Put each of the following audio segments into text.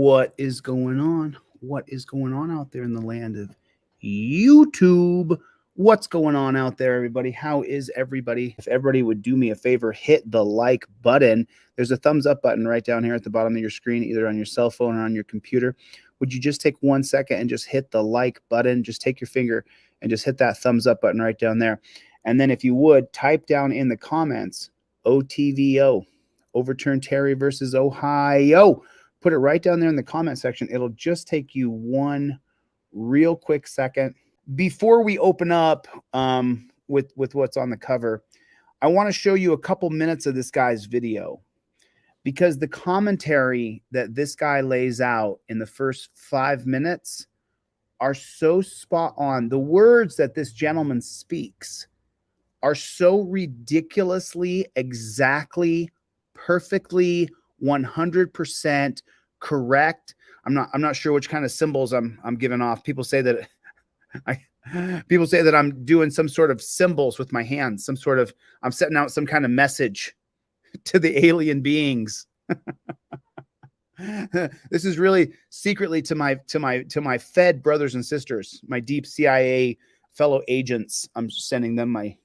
What is going on? What is going on out there in the land of YouTube? What's going on out there, everybody? How is everybody? If everybody would do me a favor, hit the like button. There's a thumbs up button right down here at the bottom of your screen, either on your cell phone or on your computer. Would you just take 1 second and just hit the like button? Just take your finger and just hit that thumbs up button right down there. And then if you would, type down in the comments, OTVO, overturn Terry versus Ohio. Put it right down there in the comment section. It'll just take you one real quick second. Before we open up with what's on the cover, I want to show you a couple minutes of this guy's video, because the commentary that this guy lays out in the first 5 minutes are so spot on. The words that this gentleman speaks are so ridiculously, exactly, perfectly, 100% correct. I'm not sure which kind of symbols I'm giving off. People say that people say that I'm doing some sort of symbols with my hands, I'm setting out some kind of message to the alien beings. This is really secretly to my Fed brothers and sisters, my deep CIA fellow agents. I'm sending them my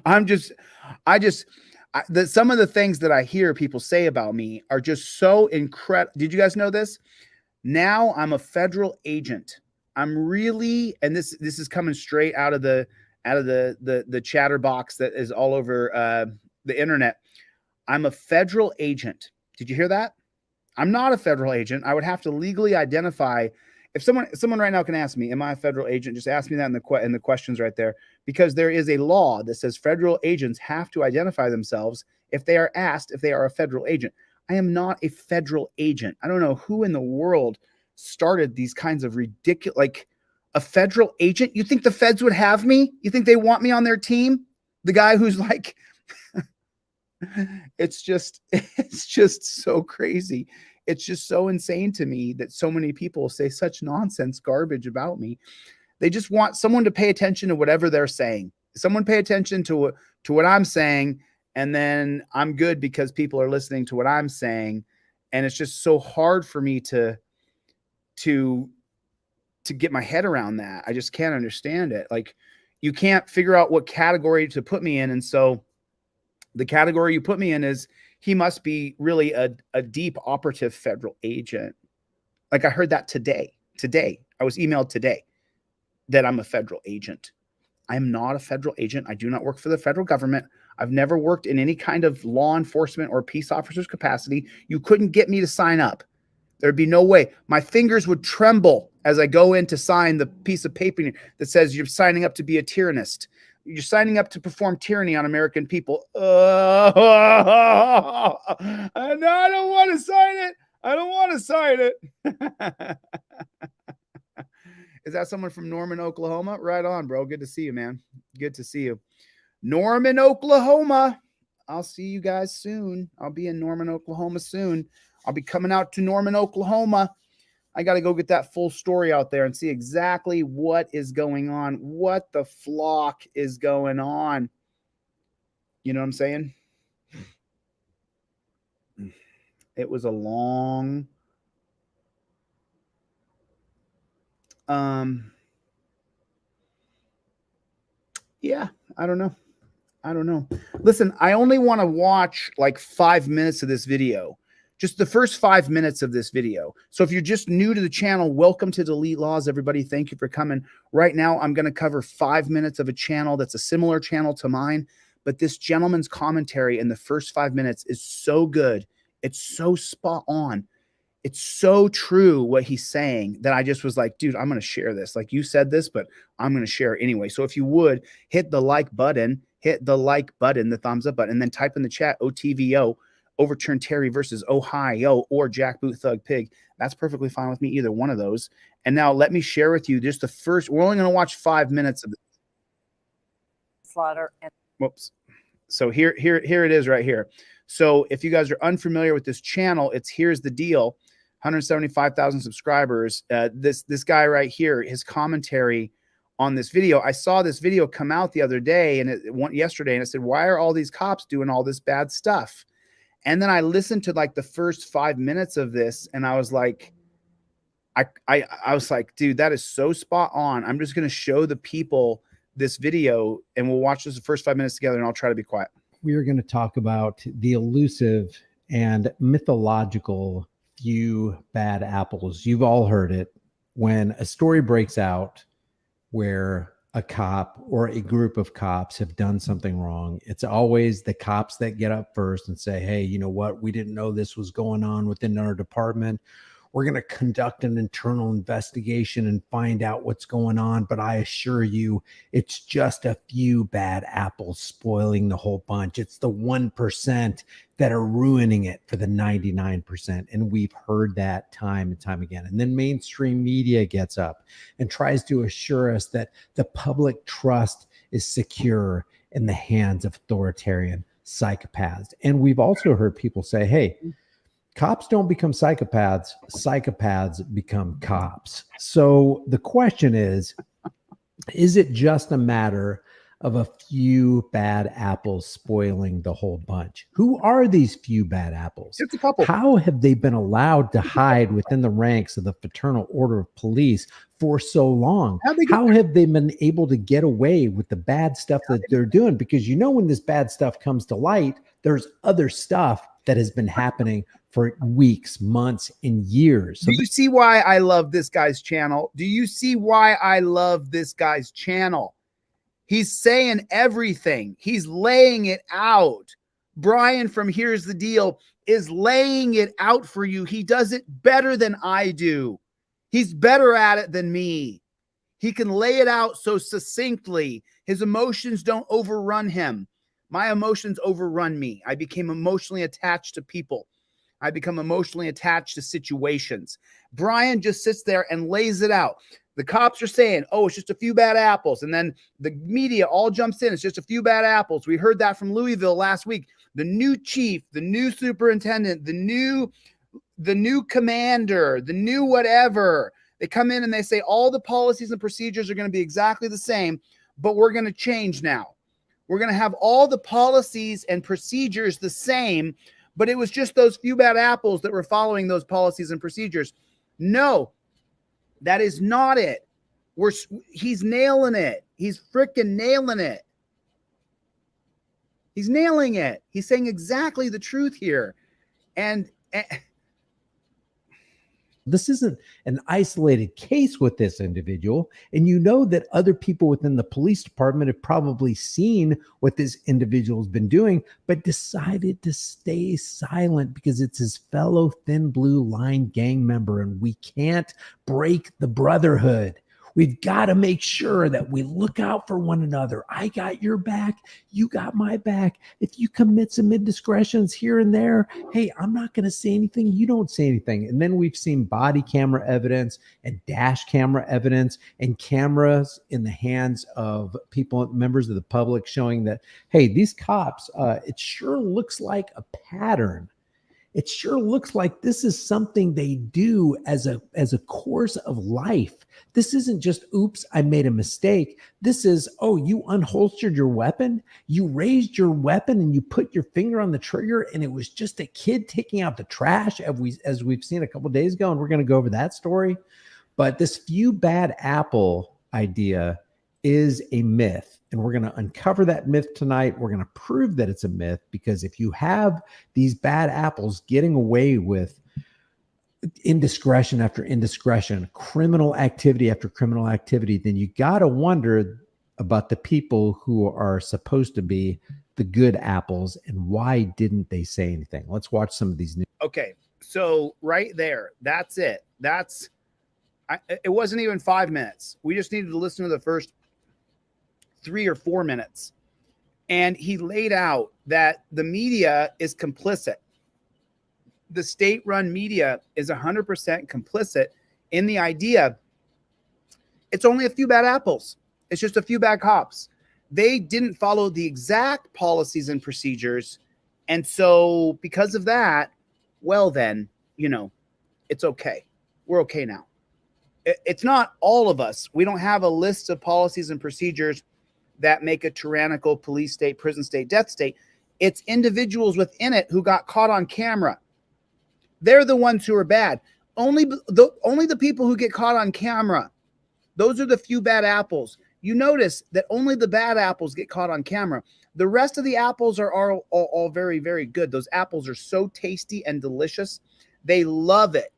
some of the things that I hear people say about me are just so incredible. Did you guys know this? Now I'm a federal agent. I'm really, and this is coming straight out of the chatter box that is all over the internet. I'm a federal agent. Did you hear that? I'm not a federal agent. I would have to legally identify. If someone right now can ask me, am I a federal agent? Just ask me that in the questions right there, because there is a law that says federal agents have to identify themselves if they are asked if they are a federal agent. I am not a federal agent. I don't know who in the world started these kinds of ridiculous, like a federal agent. You think the feds would have me? You think they want me on their team? The guy who's like, it's just so crazy. It's just so insane to me that so many people say such nonsense garbage about me. They just want someone to pay attention to whatever they're saying. Someone pay attention to what I'm saying, and then I'm good because people are listening to what I'm saying. And it's just so hard for me to get my head around that. I just can't understand it. Like, you can't figure out what category to put me in. And so the category you put me in is, he must be really a deep operative federal agent. Like, I heard that today. I was emailed today that I'm a federal agent. I am not a federal agent. I do not work for the federal government. I've never worked in any kind of law enforcement or peace officer's capacity. You couldn't get me to sign up. There'd be no way. My fingers would tremble as I go in to sign the piece of paper that says you're signing up to be a tyrannist. You're signing up to perform tyranny on American people. No, I don't want to sign it. I don't want to sign it. Is that someone from Norman, Oklahoma? Right on, bro. Good to see you, man. Good to see you. Norman, Oklahoma. I'll see you guys soon. I'll be in Norman, Oklahoma soon. I'll be coming out to Norman, Oklahoma. I got to go get that full story out there and see exactly what is going on, what the flock is going on. You know what I'm saying? It was a long, yeah, I don't know. Listen, I only want to watch like 5 minutes of this video. Just the first 5 minutes of this video. So if you're just new to the channel, welcome to Delete Lawz, everybody. Thank you for coming. Right now, I'm going to cover 5 minutes of a channel that's a similar channel to mine. But this gentleman's commentary in the first 5 minutes is so good. It's so spot on. It's so true what he's saying that I just was like, dude, I'm going to share this. Like, you said this, but I'm going to share it anyway. So if you would, hit the like button, the thumbs up button, and then type in the chat, OTVO. Overturn Terry versus Ohio, or Jackboot Thug Pig. That's perfectly fine with me, either one of those. And now let me share with you just the first. We're only going to watch 5 minutes of it. Slaughter. Whoops. So here it is right here. So if you guys are unfamiliar with this channel, here's the deal. 175,000 subscribers. This guy right here, his commentary on this video. I saw this video come out the other day and it went yesterday, and it said, why are all these cops doing all this bad stuff? And then I listened to like the first 5 minutes of this, and I was like, I was like, dude, that is so spot on. I'm just going to show the people this video, and we'll watch this the first 5 minutes together, and I'll try to be quiet. We are going to talk about the elusive and mythological few bad apples. You've all heard it. When a story breaks out where a cop or a group of cops have done something wrong, it's always the cops that get up first and say, hey, you know what? We didn't know this was going on within our department. We're going to conduct an internal investigation and find out what's going on. But I assure you, it's just a few bad apples spoiling the whole bunch. It's the 1% that are ruining it for the 99%. And we've heard that time and time again. And then mainstream media gets up and tries to assure us that the public trust is secure in the hands of authoritarian psychopaths. And we've also heard people say, hey, cops don't become psychopaths. Psychopaths become cops. So the question is it just a matter of a few bad apples spoiling the whole bunch? Who are these few bad apples? It's a couple. How have they been allowed to hide within the ranks of the Fraternal Order of Police for so long? How have they been able to get away with the bad stuff that they're doing? Because you know, when this bad stuff comes to light, there's other stuff that has been happening for weeks, months, and years. Do you see why I love this guy's channel? Do you see why I love this guy's channel? He's saying everything. He's laying it out. Brian from Here's the Deal is laying it out for you. He does it better than I do. He's better at it than me. He can lay it out so succinctly. His emotions don't overrun him. My emotions overrun me. I became emotionally attached to people. I become emotionally attached to situations. Brian just sits there and lays it out. The cops are saying, oh, it's just a few bad apples. And then the media all jumps in. It's just a few bad apples. We heard that from Louisville last week. The new chief, the new superintendent, the new commander, the new whatever. They come in and they say all the policies and procedures are going to be exactly the same, but we're going to change now. We're going to have all the policies and procedures the same, but it was just those few bad apples that were following those policies and procedures. No, that is not it. He's nailing it. He's freaking nailing it. He's nailing it. He's saying exactly the truth here. And this isn't an isolated case with this individual. And you know that other people within the police department have probably seen what this individual has been doing, but decided to stay silent because it's his fellow Thin Blue Line gang member, and we can't break the brotherhood. We've got to make sure that we look out for one another. I got your back. You got my back. If you commit some indiscretions here and there, hey, I'm not going to say anything. You don't say anything. And then we've seen body camera evidence and dash camera evidence and cameras in the hands of people, members of the public, showing that, hey, these cops, it sure looks like a pattern. It sure looks like this is something they do as a course of life. This isn't just, oops, I made a mistake. This is, oh, you unholstered your weapon, you raised your weapon, and you put your finger on the trigger, and it was just a kid taking out the trash, as we've seen a couple of days ago, and we're going to go over that story. But this few bad apple idea is a myth. And we're going to uncover that myth tonight. We're going to prove that it's a myth, because if you have these bad apples getting away with indiscretion after indiscretion, criminal activity after criminal activity, then you got to wonder about the people who are supposed to be the good apples, and why didn't they say anything? Let's watch some of these news. Okay, so right there, that's it. It wasn't even 5 minutes. We just needed to listen to the first 3 or 4 minutes. And he laid out that the media is complicit. The state-run media is 100% complicit in the idea it's only a few bad apples. It's just a few bad cops. They didn't follow the exact policies and procedures. And so because of that, well then, it's okay. We're okay now. It's not all of us. We don't have a list of policies and procedures that make a tyrannical police state, prison state, death state. It's individuals within it who got caught on camera. They're the ones who are bad. Only the people who get caught on camera. Those are the few bad apples. You notice that only the bad apples get caught on camera. The rest of the apples are all very, very good. Those apples are so tasty and delicious. They love it